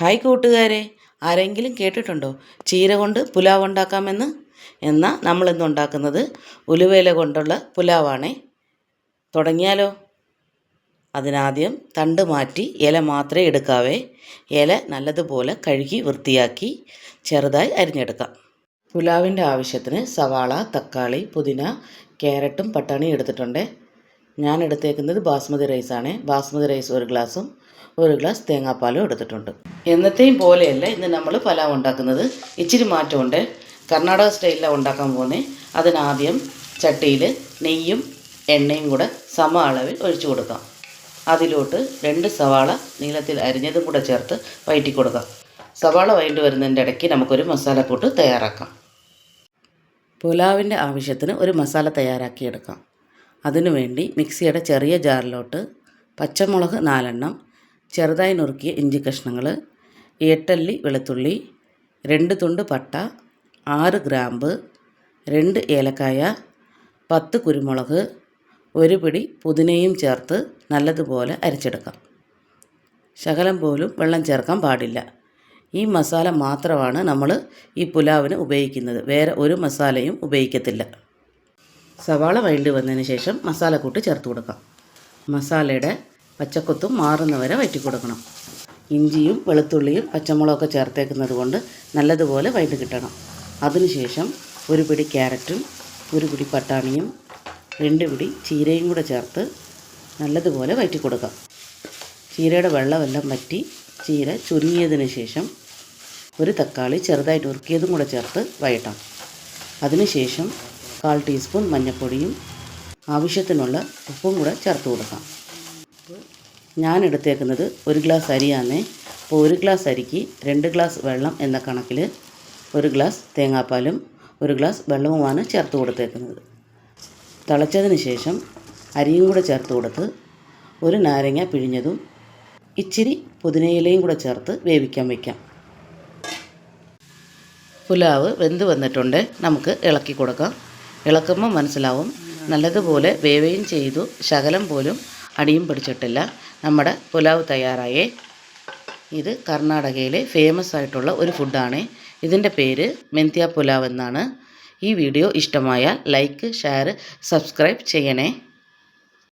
Hi കൂട്ടുകാരെ, ആരെങ്കിലും കേട്ടിട്ടുണ്ടോ ചീര കൊണ്ട് പുലാവ് ഉണ്ടാക്കാമെന്ന്? എന്നാൽ നമ്മളിന്ന് ഉണ്ടാക്കുന്നത് ഉലുവയില കൊണ്ടുള്ള പുലാവാണേ. തുടങ്ങിയാലോ? അതിനാദ്യം തണ്ട് മാറ്റി ഇല മാത്രമേ എടുക്കാവേ. ഇല നല്ലതുപോലെ കഴുകി വൃത്തിയാക്കി ചെറുതായി അരിഞ്ഞെടുക്കാം. പുലാവിൻ്റെ ആവശ്യത്തിന് സവാള, തക്കാളി, പുതിന, ക്യാരറ്റും പട്ടാണിയും എടുത്തിട്ടുണ്ട്. ഞാൻ എടുത്തേക്കുന്നത് ബാസ്മതി റൈസാണ്. ബാസ്മതി റൈസ് 1 ഗ്ലാസും 1 ഗ്ലാസ് തേങ്ങാപ്പാലും എടുത്തിട്ടുണ്ട്. എന്നത്തെയും പോലെയല്ല ഇന്ന് നമ്മൾ പുലാവ് ഉണ്ടാക്കുന്നത്. ഇച്ചിരി മാറ്റമുണ്ട്. കർണാടക സ്റ്റൈലിലാണ് ഉണ്ടാക്കാൻ പോകുന്നത്. അതിനാദ്യം ചട്ടിയിൽ നെയ്യും എണ്ണയും കൂടെ സമ അളവിൽ ഒഴിച്ചു കൊടുക്കാം. അതിലോട്ട് 2 സവാള നീളത്തിൽ അരിഞ്ഞതും കൂടെ ചേർത്ത് വഴറ്റി കൊടുക്കാം. സവാള വഴറ്റി വരുന്നതിൻ്റെ ഇടയ്ക്ക് നമുക്കൊരു മസാലക്കൂട്ട് തയ്യാറാക്കാം. പുലാവിൻ്റെ ആവശ്യത്തിന് ഒരു മസാല തയ്യാറാക്കിയെടുക്കാം. അതിനുവേണ്ടി മിക്സിയുടെ ചെറിയ ജാറിലോട്ട് പച്ചമുളക് 4 എണ്ണം, ചെറുതായി നുറുക്കിയ ഇഞ്ചി കഷ്ണങ്ങൾ, 8 അല്ലി വെളുത്തുള്ളി, 2 തുണ്ട് പട്ട, 6 ഗ്രാമ്പ്, 2 ഏലക്കായ, 10 കുരുമുളക്, 1 പിടി പുതിനയും ചേർത്ത് നല്ലതുപോലെ അരച്ചെടുക്കാം. ശകലം പോലും വെള്ളം ചേർക്കാൻ പാടില്ല. ഈ മസാല മാത്രമാണ് നമ്മൾ ഈ പുലാവിന് ഉപയോഗിക്കുന്നത്. വേറെ ഒരു മസാലയും ഉപയോഗിക്കത്തില്ല. സവാള വഴണ്ടി വന്നതിന് ശേഷം മസാലക്കൂട്ട് ചേർത്ത് കൊടുക്കാം. മസാലയുടെ പച്ചക്കൊത്തും മാറുന്നവരെ വഴറ്റി കൊടുക്കണം. ഇഞ്ചിയും വെളുത്തുള്ളിയും പച്ചമുളകൊക്കെ ചേർത്തേക്കുന്നത് കൊണ്ട് നല്ലതുപോലെ വഴറ്റി കിട്ടണം. അതിനുശേഷം 1 പിടി ക്യാരറ്റും 1 പിടി പട്ടാണിയും 2 പിടി ചീരയും കൂടെ ചേർത്ത് നല്ലതുപോലെ വഴറ്റി കൊടുക്കാം. ചീരയുടെ വെള്ളമെല്ലാം വറ്റി ചീര ചുരുങ്ങിയതിന് ശേഷം 1 തക്കാളി ചെറുതായിട്ട് നുറുക്കിയതും കൂടെ ചേർത്ത് വഴറ്റാം. അതിനുശേഷം 1/4 ടീസ്പൂൺ മഞ്ഞൾപ്പൊടിയും ആവശ്യത്തിനുള്ള ഉപ്പും കൂടെ ചേർത്ത് കൊടുക്കാം. ഞാൻ എടുത്തേക്കുന്നത് 1 ഗ്ലാസ് അരിയാണേ. അപ്പോൾ 1 ഗ്ലാസ് അരിക്ക് 2 ഗ്ലാസ് വെള്ളം എന്ന കണക്കിൽ 1 ഗ്ലാസ് തേങ്ങാപ്പാലും 1 ഗ്ലാസ് വെള്ളവുമാണ് ചേർത്ത് കൊടുത്തേക്കുന്നത്. തിളച്ചതിന് ശേഷം അരിയും കൂടെ ചേർത്ത് കൊടുത്ത് 1 നാരങ്ങ പിഴിഞ്ഞതും ഇച്ചിരി പുതിനയിലയും കൂടെ ചേർത്ത് വേവിക്കാൻ വയ്ക്കാം. പുലാവ് വെന്ത് വന്നിട്ടുണ്ട്. നമുക്ക് ഇളക്കി കൊടുക്കാം. ഇളക്കുമ്പോൾ മനസ്സിലാവും നല്ലതുപോലെ വേവുകയും ചെയ്തു. ശകലം പോലും അടിയും പിടിച്ചിട്ടില്ല. നമ്മുടെ പുലാവ് തയ്യാറായേ. ഇത് കർണാടകയിലെ ഫേമസ് ആയിട്ടുള്ള ഒരു ഫുഡാണ്. ഇതിൻ്റെ പേര് മെന്ത്യ പുലാവ് എന്നാണ്. ഈ വീഡിയോ ഇഷ്ടമായാൽ ലൈക്ക്, ഷെയർ, സബ്സ്ക്രൈബ് ചെയ്യണേ.